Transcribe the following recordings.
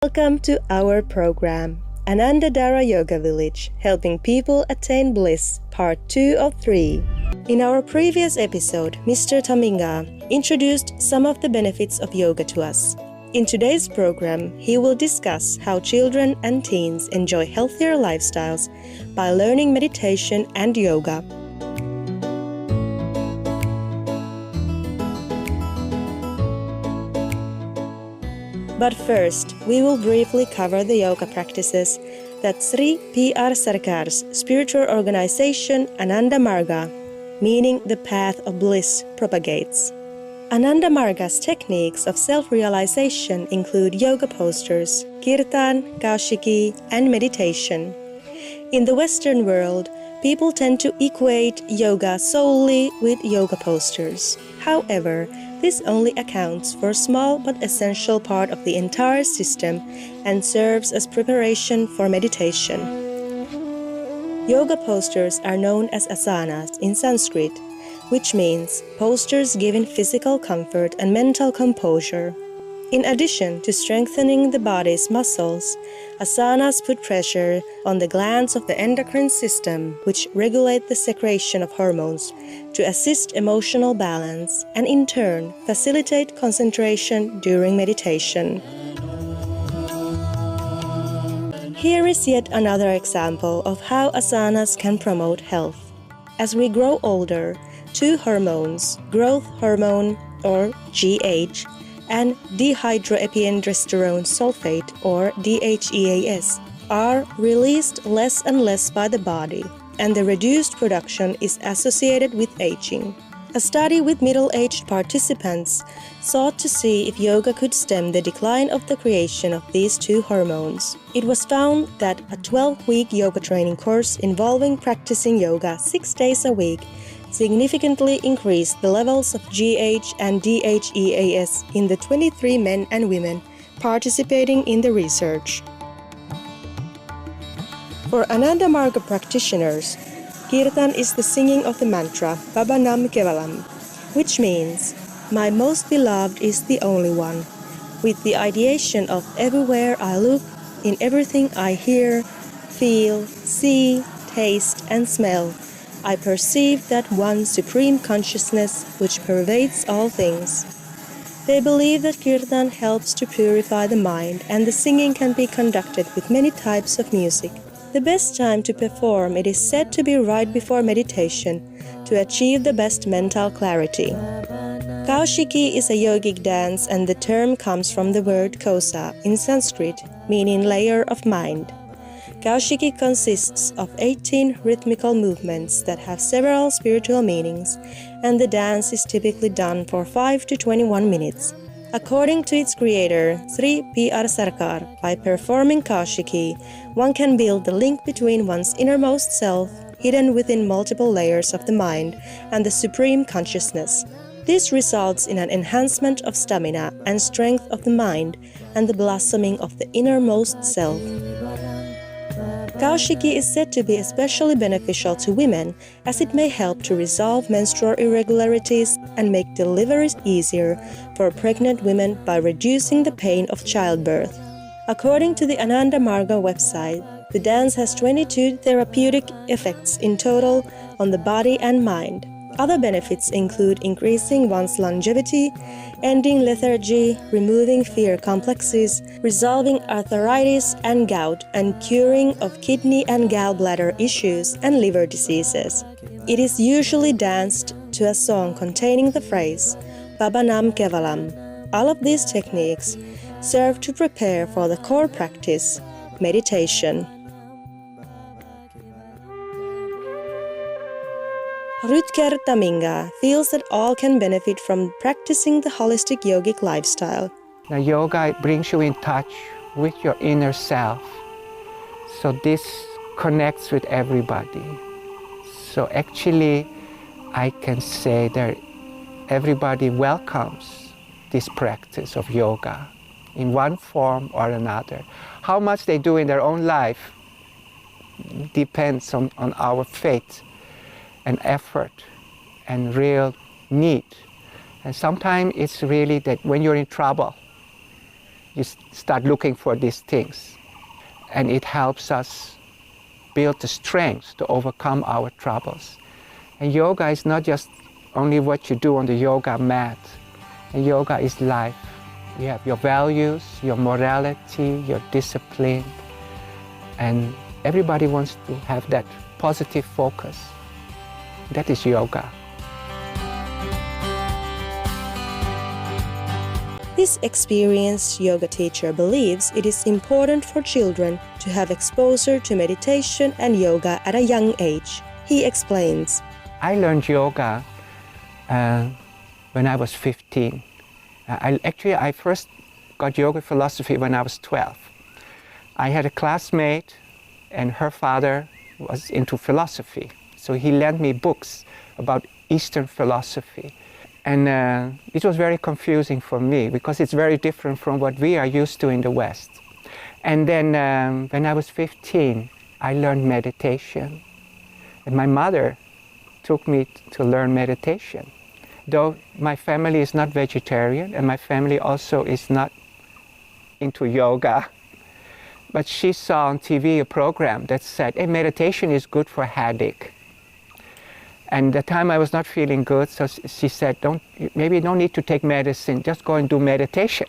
Welcome to our program, Anandadara Yoga Village, helping people attain bliss, part 2 of 3. In our previous episode, Mr. Taminga introduced some of the benefits of yoga to us. In today's program, he will discuss how children and teens enjoy healthier lifestyles by learning meditation and yoga. But first, we will briefly cover the yoga practices that Sri P.R. Sarkar's spiritual organization Ananda Marga, meaning the path of bliss, propagates. Ananda Marga's techniques of self-realization include yoga postures, kirtan, kaushiki, and meditation. In the Western world, people tend to equate yoga solely with yoga postures. However, this only accounts for a small but essential part of the entire system and serves as preparation for meditation. Yoga postures are known as asanas in Sanskrit, which means postures giving physical comfort and mental composure. In addition to strengthening the body's muscles, asanas put pressure on the glands of the endocrine system, which regulate the secretion of hormones to assist emotional balance and in turn facilitate concentration during meditation. Here is yet another example of how asanas can promote health. As we grow older, two hormones, growth hormone or GH, and dehydroepiandrosterone sulfate or DHEAS are released less and less by the body, and the reduced production is associated with aging. A study with middle-aged participants sought to see if yoga could stem the decline of the creation of these two hormones. It was found that a 12-week yoga training course involving practicing yoga 6 days a week significantly increased the levels of GH and DHEAS in the 23 men and women participating in the research. For Ananda Marga practitioners, kirtan is the singing of the mantra Baba Nam Kevalam, which means, "My most beloved is the only one," with the ideation of everywhere I look, in everything I hear, feel, see, taste, and smell, I perceive that one supreme consciousness which pervades all things. They believe that kirtan helps to purify the mind and the singing can be conducted with many types of music. The best time to perform it is said to be right before meditation to achieve the best mental clarity. Kaushiki is a yogic dance and the term comes from the word kosa in Sanskrit, meaning layer of mind. Kaushiki consists of 18 rhythmical movements that have several spiritual meanings, and the dance is typically done for 5 to 21 minutes. According to its creator, Sri P.R. Sarkar, by performing Kaushiki, one can build the link between one's innermost self, hidden within multiple layers of the mind, and the supreme consciousness. This results in an enhancement of stamina and strength of the mind and the blossoming of the innermost self. Kaushiki is said to be especially beneficial to women as it may help to resolve menstrual irregularities and make deliveries easier for pregnant women by reducing the pain of childbirth. According to the Ananda Marga website, the dance has 22 therapeutic effects in total on the body and mind. Other benefits include increasing one's longevity, ending lethargy, removing fear complexes, resolving arthritis and gout, and curing of kidney and gallbladder issues and liver diseases. It is usually danced to a song containing the phrase Baba Nam Kevalam. All of these techniques serve to prepare for the core practice, meditation. Rutger Taminga feels that all can benefit from practicing the holistic yogic lifestyle. The yoga brings you in touch with your inner self. So this connects with everybody. So actually, I can say that everybody welcomes this practice of yoga in one form or another. How much they do in their own life depends on our faith and effort and real need. And sometimes it's really that when you're in trouble, you start looking for these things. And it helps us build the strength to overcome our troubles. And yoga is not just only what you do on the yoga mat. And yoga is life. You have your values, your morality, your discipline. And everybody wants to have that positive focus. That is yoga. This experienced yoga teacher believes it is important for children to have exposure to meditation and yoga at a young age. He explains. I learned yoga when I was 15. I first got yoga philosophy when I was 12. I had a classmate and her father was into philosophy. So he lent me books about Eastern philosophy. And it was very confusing for me because it's very different from what we are used to in the West. And then when I was 15, I learned meditation. And my mother took me to learn meditation. Though my family is not vegetarian and my family also is not into yoga. But she saw on TV a program that said, hey, meditation is good for headache. And at the time I was not feeling good, so she said, maybe you don't need to take medicine, just go and do meditation.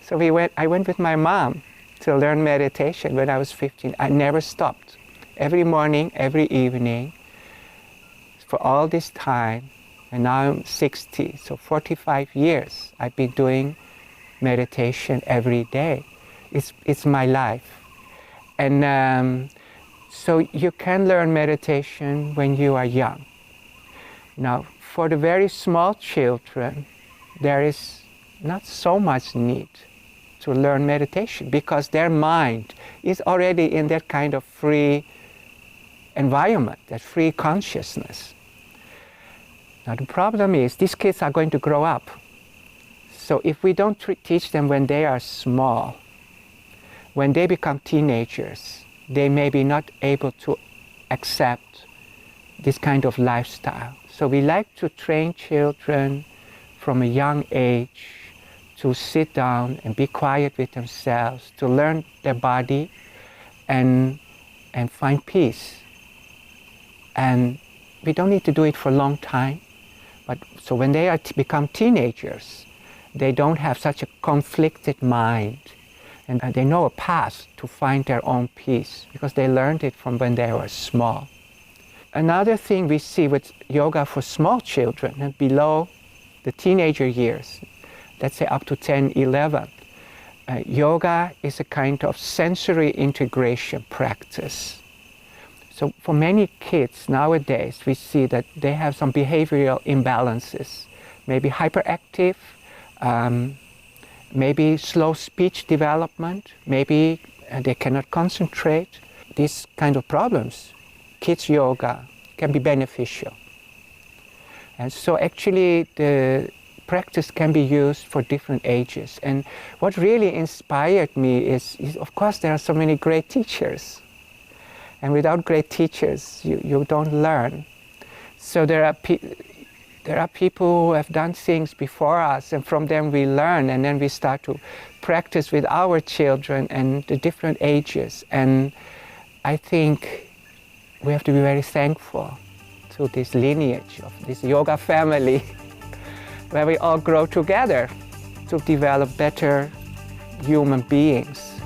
So I went with my mom to learn meditation when I was 15. I never stopped. Every morning, every evening, for all this time, and now I'm 60, so 45 years, I've been doing meditation every day. It's my life. And so you can learn meditation when you are young. Now, for the very small children, there is not so much need to learn meditation because their mind is already in that kind of free environment, that free consciousness. Now, the problem is these kids are going to grow up. So if we don't teach them when they are small, when they become teenagers, they may be not able to accept this kind of lifestyle. So we like to train children from a young age to sit down and be quiet with themselves, to learn their body and find peace. And we don't need to do it for a long time. But so when they become teenagers, they don't have such a conflicted mind. And they know a path to find their own peace because they learned it from when they were small. Another thing we see with yoga for small children and below the teenager years, let's say up to 10, 11, yoga is a kind of sensory integration practice. So for many kids nowadays, we see that they have some behavioral imbalances, maybe hyperactive, maybe slow speech development, maybe they cannot concentrate. These kind of problems, kids yoga can be beneficial. And so actually the practice can be used for different ages. And what really inspired me is of course there are so many great teachers. And without great teachers, you don't learn. So there are people who have done things before us, and from them we learn, and then we start to practice with our children and the different ages. And I think we have to be very thankful to this lineage of this yoga family where we all grow together to develop better human beings.